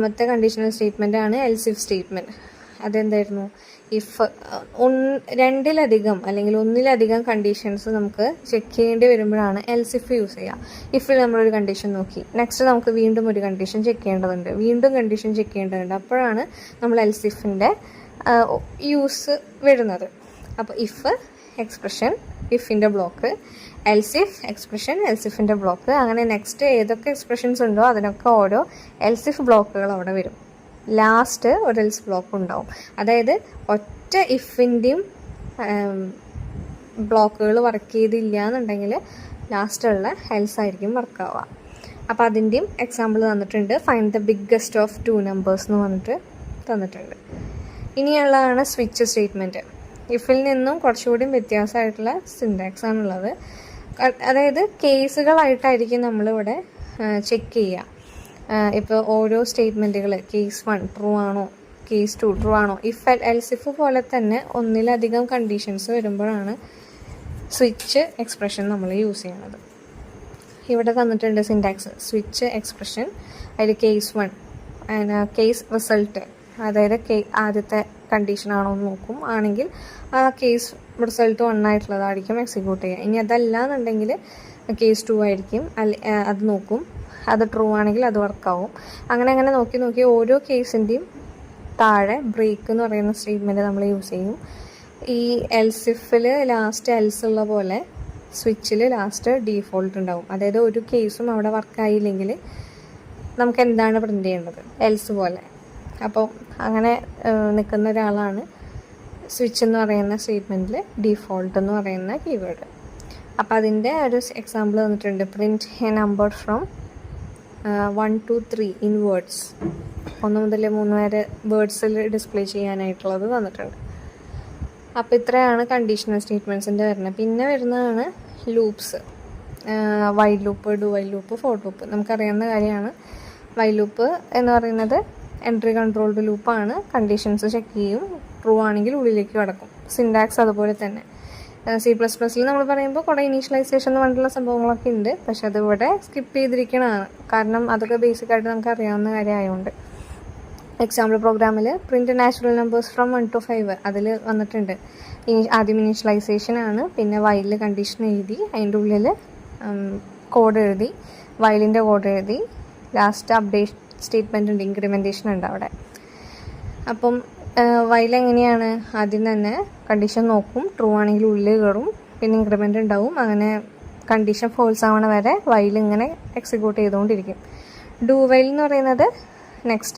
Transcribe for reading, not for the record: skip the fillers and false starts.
മറ്റേ conditional statement ആണ് else if statement. അതെന്തായിരുന്നു? If രണ്ടിലധികം അല്ലെങ്കിൽ ഒന്നിലധികം കണ്ടീഷൻസ് നമുക്ക് ചെക്ക് ചെയ്യേണ്ടി വരുമ്പോഴാണ് എൽസ് ഇഫ് യൂസ് ചെയ്യുക. ഇഫിൽ നമ്മളൊരു കണ്ടീഷൻ നോക്കി, നെക്സ്റ്റ് നമുക്ക് വീണ്ടും ഒരു കണ്ടീഷൻ ചെക്ക് ചെയ്യേണ്ടതുണ്ട്, വീണ്ടും കണ്ടീഷൻ ചെക്ക് ചെയ്യേണ്ടതുണ്ട്. അപ്പോഴാണ് നമ്മൾ എൽസ് ഇഫിൻ്റെ യൂസ് വരുന്നത്. അപ്പോൾ ഇഫ് എക്സ്പ്രഷൻ ഇഫിൻ്റെ block, else if expression else ഇഫിൻ്റെ ബ്ലോക്ക്, അങ്ങനെ നെക്സ്റ്റ് ഏതൊക്കെ എക്സ്പ്രഷൻസ് ഉണ്ടോ അതിനൊക്കെ ഓരോ എൽസ് ഇഫ് ബ്ലോക്കുകൾ അവിടെ വരും. ലാസ്റ്റ് ഒരു എൽസ് ബ്ലോക്ക് ഉണ്ടാവും. അതായത് ഒറ്റ ഇഫിൻ്റെയും ബ്ലോക്കുകൾ വർക്ക് ചെയ്തില്ല എന്നുണ്ടെങ്കിൽ ലാസ്റ്റുള്ള എൽസ് ആയിരിക്കും വർക്ക് ആവുക. അപ്പോൾ അതിൻ്റെയും എക്സാമ്പിൾ തന്നിട്ടുണ്ട്. Find the biggest of 2 numbers എന്ന് പറഞ്ഞിട്ട് തന്നിട്ടുണ്ട്. ഇനിയുള്ളതാണ് സ്വിച്ച് സ്റ്റേറ്റ്മെൻറ്റ്. ഇഫിൽ നിന്നും കുറച്ചുകൂടി വ്യത്യാസമായിട്ടുള്ള സിൻടാക്സ് ആണുള്ളത്. അതായത് കേസുകളായിട്ടായിരിക്കും നമ്മളിവിടെ ചെക്ക് ചെയ്യുക. ഇപ്പോൾ ഓരോ സ്റ്റേറ്റ്മെൻറ്റുകൾ കേസ് 1 ട്രൂ ആണോ, കേസ് 2 ട്രൂ ആണോ, എൽസ് ഇഫ് പോലെ തന്നെ ഒന്നിലധികം കണ്ടീഷൻസ് വരുമ്പോഴാണ് സ്വിച്ച് എക്സ്പ്രഷൻ നമ്മൾ യൂസ് ചെയ്യണത്. ഇവിടെ തന്നിട്ടുണ്ട് സിൻടാക്സ് സ്വിച്ച് എക്സ്പ്രഷൻ. അതിൽ കേസ് 1 കേസ് റിസൾട്ട്, അതായത് ആദ്യത്തെ കണ്ടീഷനാണോ എന്ന് നോക്കും. ആണെങ്കിൽ ആ കേസ് റിസൾട്ട് 1 ആയിട്ടുള്ളതായിരിക്കും എക്സിക്യൂട്ട് ചെയ്യുക. ഇനി അതല്ല എന്നുണ്ടെങ്കിൽ കേസ് 2 ആയിരിക്കും, അത് നോക്കും. അത് ട്രൂ ആണെങ്കിൽ അത് വർക്കാവും. അങ്ങനെ നോക്കി ഓരോ കേസിൻ്റെയും താഴെ ബ്രേക്ക് എന്ന് പറയുന്ന സ്റ്റേറ്റ്മെൻറ്റ് നമ്മൾ യൂസ് ചെയ്യും. ഈ എൽസ് ഇഫിൽ ലാസ്റ്റ് എൽസ് ഉള്ള പോലെ സ്വിച്ചിൽ ലാസ്റ്റ് ഡീഫോൾട്ട് ഉണ്ടാവും. അതായത് ഒരു കേസും അവിടെ വർക്കായില്ലെങ്കിൽ നമുക്ക് എന്താണ് പ്രിൻ്റ് ചെയ്യേണ്ടത്, എൽസ് പോലെ. അപ്പോൾ അങ്ങനെ നിൽക്കുന്ന ഒരാളാണ് സ്വിച്ച് എന്ന് പറയുന്ന സ്റ്റേറ്റ്മെൻറ്റിൽ ഡീഫോൾട്ട് എന്ന് പറയുന്ന കീവേഡ്. അപ്പോൾ അതിൻ്റെ ഒരു എക്സാമ്പിൾ തന്നിട്ടുണ്ട്. Print A number from 1 to 3 in words. 1 മുതൽ 3 വരെ വേർഡ്സിൽ ഡിസ്പ്ലേ ചെയ്യാനായിട്ടുള്ളത് തന്നിട്ടുണ്ട്. അപ്പോൾ ഇത്രയാണ് കണ്ടീഷണൽ സ്റ്റേറ്റ്മെൻറ്റ്സിൻ്റെ വരുന്നത്. പിന്നെ വരുന്നതാണ് loops. While loop, do while loop, for loop. നമുക്കറിയാവുന്ന കാര്യമാണ്. വൈൽ ലൂപ്പ് എന്ന് പറയുന്നത് എൻട്രി കൺട്രോൾഡ് ലൂപ്പാണ്. കണ്ടീഷൻസ് ചെക്ക് ചെയ്യും, ട്രൂ ആണെങ്കിൽ ഉള്ളിലേക്ക് കടക്കും. സിൻടാക്സ് അതുപോലെ തന്നെ. C++ൽ നമ്മൾ പറയുമ്പോൾ കുറേ ഇനീഷ്യലൈസേഷൻ എന്ന് പറഞ്ഞിട്ടുള്ള സംഭവങ്ങളൊക്കെ ഉണ്ട്. പക്ഷെ അതിവിടെ സ്കിപ്പ് ചെയ്തിരിക്കണതാണ്. കാരണം അതൊക്കെ ബേസിക്കായിട്ട് നമുക്ക് അറിയാവുന്ന കാര്യമായതുകൊണ്ട്. എക്സാമ്പിൾ പ്രോഗ്രാമിൽ print natural numbers from 1 to 5 അതിൽ വന്നിട്ടുണ്ട്. ആദ്യം ഇനീഷ്യലൈസേഷൻ ആണ്, പിന്നെ വൈലിൽ കണ്ടീഷൻ എഴുതി, അതിൻ്റെ ഉള്ളിൽ കോഡ് എഴുതി, വൈലിൻ്റെ കോഡ് എഴുതി, ലാസ്റ്റ് അപ്ഡേറ്റ് സ്റ്റേറ്റ്മെൻറ്റ് ഉണ്ട്, ഇൻക്രിമെൻറ്റേഷൻ ഉണ്ട് അവിടെ. അപ്പം വൈൽ എങ്ങനെയാണ്? ആദ്യം തന്നെ കണ്ടീഷൻ നോക്കും, ട്രൂ ആണെങ്കിൽ ഉള്ളിൽ കയറും, പിന്നെ ഇൻക്രിമെൻ്റ് ഉണ്ടാവും. അങ്ങനെ കണ്ടീഷൻ ഫോൾസ് ആവണ വരെ വൈൽ ഇങ്ങനെ എക്സിക്യൂട്ട് ചെയ്തുകൊണ്ടിരിക്കും. ഡു വൈൽ എന്ന് പറയുന്നത് നെക്സ്റ്റ്